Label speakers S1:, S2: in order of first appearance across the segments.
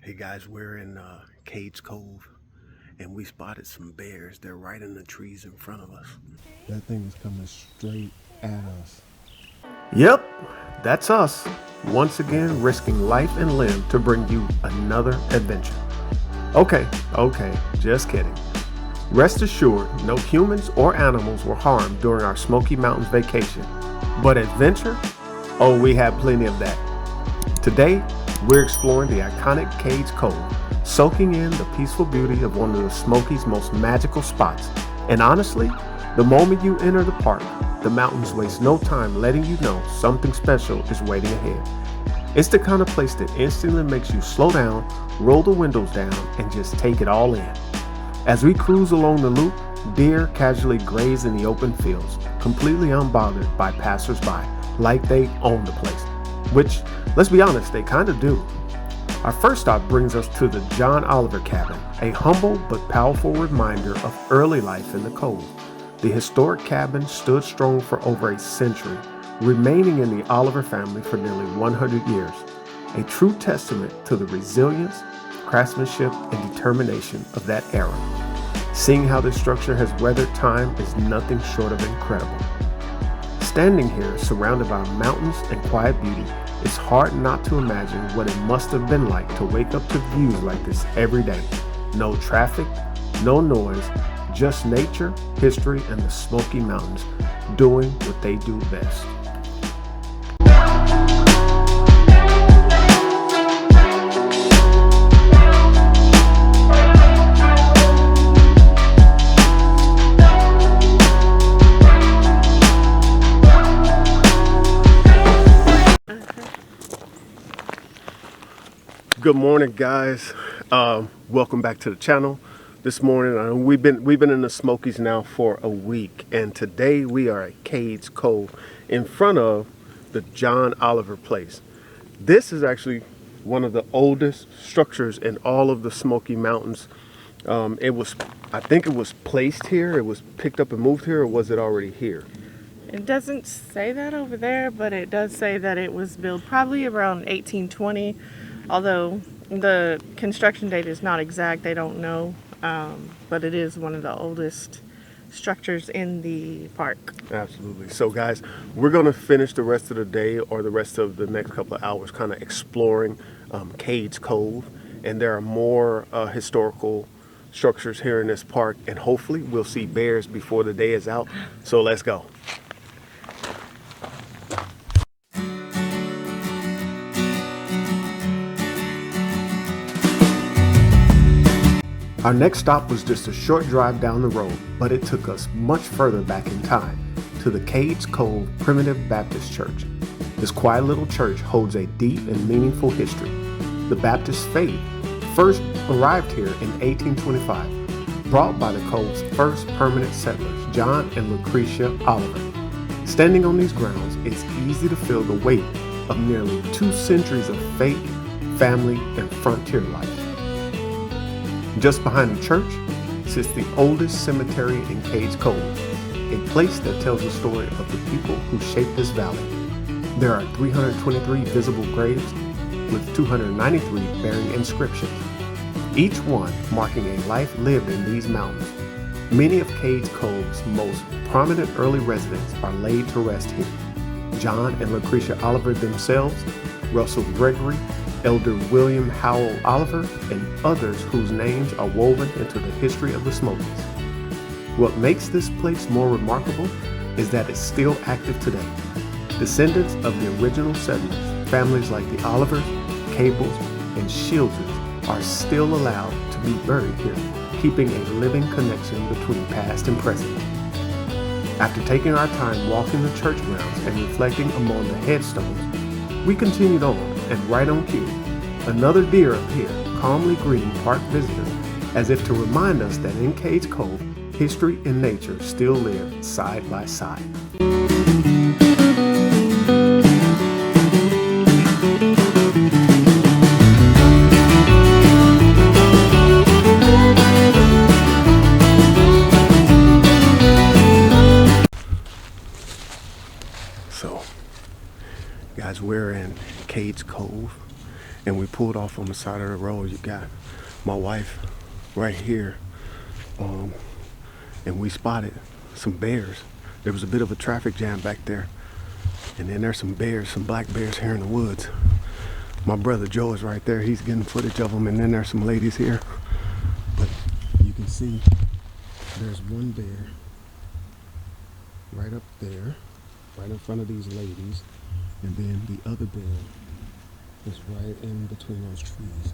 S1: Hey guys, we're in Cades Cove and we spotted some bears. They're right in the trees in front of us. That thing is coming straight at us. Yep, that's us. Once again, risking life and limb to bring you another adventure. Okay, just kidding. Rest assured, no humans or animals were harmed during our Smoky Mountains vacation. But adventure? Oh, we had plenty of that. Today, we're exploring the iconic Cades Cove, soaking in the peaceful beauty of one of the Smokies' most magical spots. And honestly, the moment you enter the park, the mountains waste no time letting you know something special is waiting ahead. It's the kind of place that instantly makes you slow down, roll the windows down, and just take it all in. As we cruise along the loop, deer casually graze in the open fields, completely unbothered by passersby, like they own the place. Which, let's be honest, they kind of do. Our first stop brings us to the John Oliver cabin, a humble but powerful reminder of early life in the cove. The historic cabin stood strong for over a century, remaining in the Oliver family for nearly 100 years, a true testament to the resilience, craftsmanship, and determination of that era. Seeing how this structure has weathered time is nothing short of incredible. Standing here, surrounded by mountains and quiet beauty, it's hard not to imagine what it must have been like to wake up to views like this every day. No traffic, no noise, just nature, history, and the Smoky Mountains doing what they do best. Good morning, guys. Welcome back to the channel. This morning, we've been in the Smokies now for a week, and today we are at Cades Cove in front of the John Oliver place. This is actually one of the oldest structures in all of the Smoky Mountains. I think it was placed here. It was picked up and moved here, or was it already here?
S2: It doesn't say that over there, but it does say that it was built probably around 1820. Although the construction date is not exact, they don't know, but it is one of the oldest structures in the park.
S1: Absolutely. So guys, we're going to finish the rest of the day or the rest of the next couple of hours kind of exploring Cades Cove, and there are more historical structures here in this park, and hopefully we'll see bears before the day is out. So let's go. Our next stop was just a short drive down the road, but it took us much further back in time to the Cades Cove Primitive Baptist Church. This quiet little church holds a deep and meaningful history. The Baptist faith first arrived here in 1825, brought by the Cove's first permanent settlers, John and Lucretia Oliver. Standing on these grounds, it's easy to feel the weight of nearly 2 centuries of faith, family, and frontier life. Just behind the church sits the oldest cemetery in Cades Cove, a place that tells the story of the people who shaped this valley. There are 323 visible graves with 293 bearing inscriptions, each one marking a life lived in these mountains. Many of Cades Cove's most prominent early residents are laid to rest here. John and Lucretia Oliver themselves, Russell Gregory, Elder William Howell Oliver, and others whose names are woven into the history of the Smokies. What makes this place more remarkable is that it's still active today. Descendants of the original settlers, families like the Olivers, Cables, and Shields are still allowed to be buried here, keeping a living connection between past and present. After taking our time walking the church grounds and reflecting among the headstones, we continued on, and right on cue, another deer appeared, calmly greeting park visitors as if to remind us that in Cades Cove, history and nature still live side by side. So, guys, we're in Cades Cove, and we pulled off on the side of the road. You got my wife right here, and we spotted some bears. There was a bit of a traffic jam back there, and then there's some bears, some black bears here in the woods. My brother Joe is right there. He's getting footage of them, and then there's some ladies here. But you can see there's one bear right up there, right in front of these ladies, and then the other bear is right in between those trees.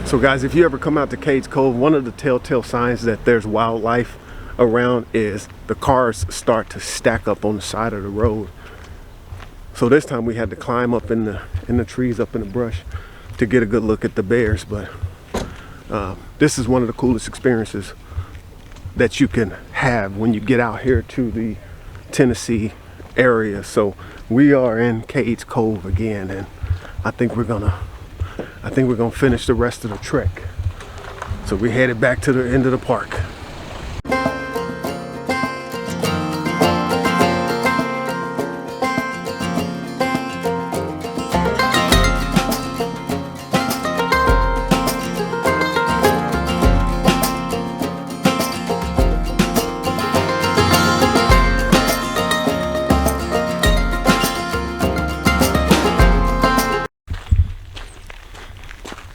S1: So guys, if you ever come out to Cades Cove, one of the telltale signs that there's wildlife around is the cars start to stack up on the side of the road. So this time we had to climb up in the trees, up in the brush, to get a good look at the bears. But this is one of the coolest experiences that you can have when you get out here to the Tennessee area. So we are in Cades Cove again, and I think we're gonna finish the rest of the trek. So we headed back to the end of the park.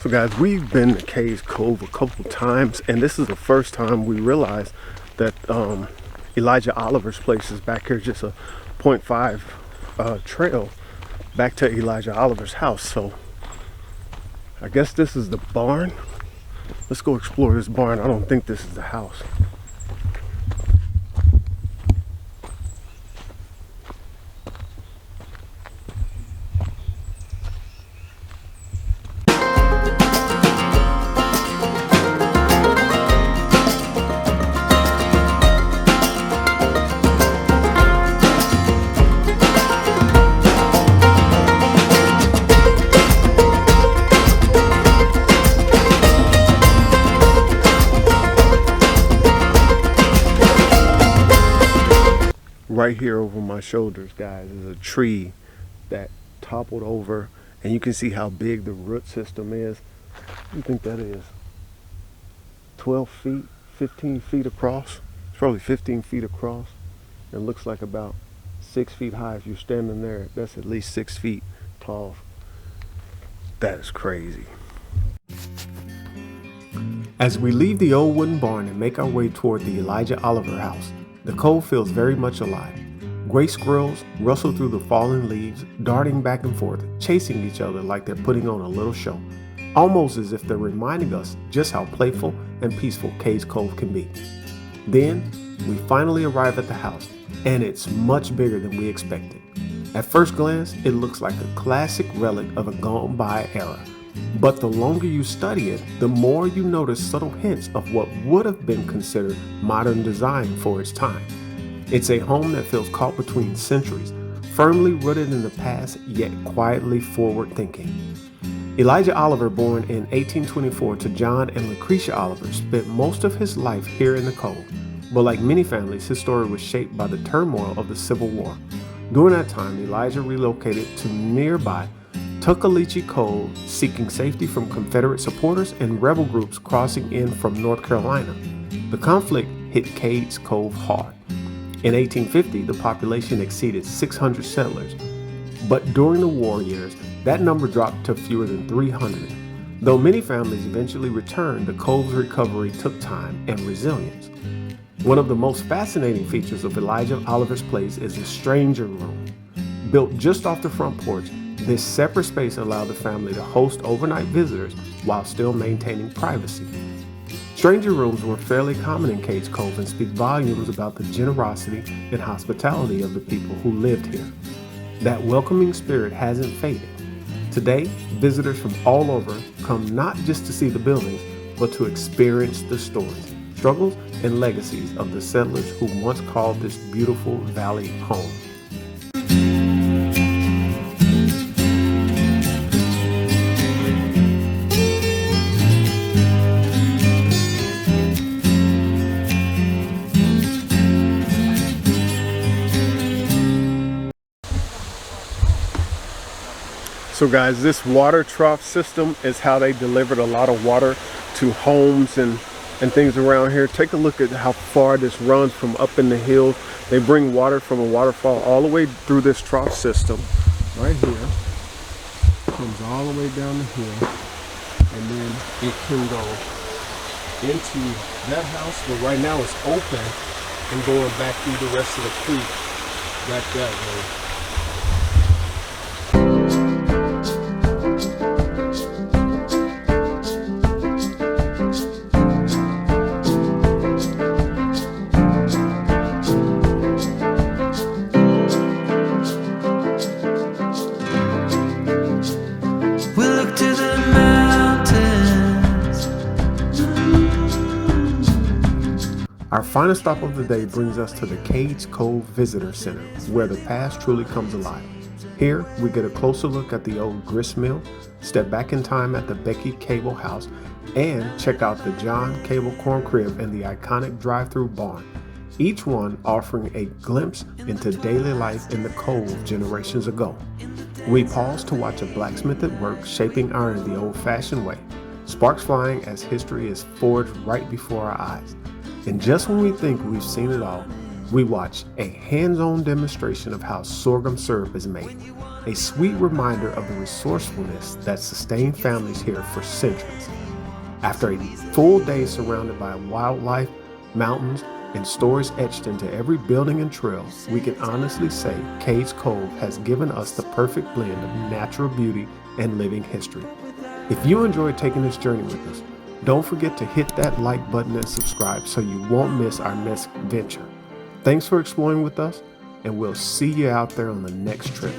S1: So guys, we've been to Cades Cove a couple times, and this is the first time we realized that Elijah Oliver's place is back here, just a 0.5 trail back to Elijah Oliver's house. So I guess this is the barn. Let's go explore this barn. I don't think this is the house. Right here over my shoulders, guys, is a tree that toppled over, and you can see how big the root system is. What do you think that is? 12 feet, 15 feet across? It's probably 15 feet across. It looks like about 6 feet high. If you're standing there, that's at least 6 feet tall. That is crazy. As we leave the old wooden barn and make our way toward the Elijah Oliver house, the cove feels very much alive. Gray squirrels rustle through the fallen leaves, darting back and forth, chasing each other like they're putting on a little show, almost as if they're reminding us just how playful and peaceful Cades Cove can be. Then, we finally arrive at the house, and it's much bigger than we expected. At first glance, it looks like a classic relic of a gone-by era. But the longer you study it, the more you notice subtle hints of what would have been considered modern design for its time. It's a home that feels caught between centuries, firmly rooted in the past, yet quietly forward-thinking. Elijah Oliver, born in 1824 to John and Lucretia Oliver, spent most of his life here in the Cove. But like many families, his story was shaped by the turmoil of the Civil War. During that time, Elijah relocated to nearby Tuckaleechee Cove, seeking safety from Confederate supporters and rebel groups crossing in from North Carolina. The conflict hit Cades Cove hard. In 1850, the population exceeded 600 settlers, but during the war years, that number dropped to fewer than 300. Though many families eventually returned, the Cove's recovery took time and resilience. One of the most fascinating features of Elijah Oliver's place is the stranger room. Built just off the front porch, this separate space allowed the family to host overnight visitors while still maintaining privacy. Stranger rooms were fairly common in Cades Cove and speak volumes about the generosity and hospitality of the people who lived here. That welcoming spirit hasn't faded. Today, visitors from all over come not just to see the buildings, but to experience the stories, struggles, and legacies of the settlers who once called this beautiful valley home. So guys, this water trough system is how they delivered a lot of water to homes and things around here. Take a look at how far this runs from up in the hills. They bring water from a waterfall all the way through this trough system right here. Comes all the way down the hill, and then it can go into that house, but right now it's open and going back through the rest of the creek back that way. Our final stop of the day brings us to the Cades Cove Visitor Center, where the past truly comes alive. Here, we get a closer look at the old grist mill, step back in time at the Becky Cable House, and check out the John Cable Corn Crib and the iconic drive-through barn, each one offering a glimpse into daily life in the Cove generations ago. We pause to watch a blacksmith at work shaping iron the old-fashioned way, sparks flying as history is forged right before our eyes. And just when we think we've seen it all, we watch a hands-on demonstration of how sorghum syrup is made, a sweet reminder of the resourcefulness that sustained families here for centuries. After a full day surrounded by wildlife, mountains, and stories etched into every building and trail, we can honestly say Cades Cove has given us the perfect blend of natural beauty and living history. If you enjoyed taking this journey with us, don't forget to hit that like button and subscribe so you won't miss our next venture. Thanks for exploring with us, and we'll see you out there on the next trip.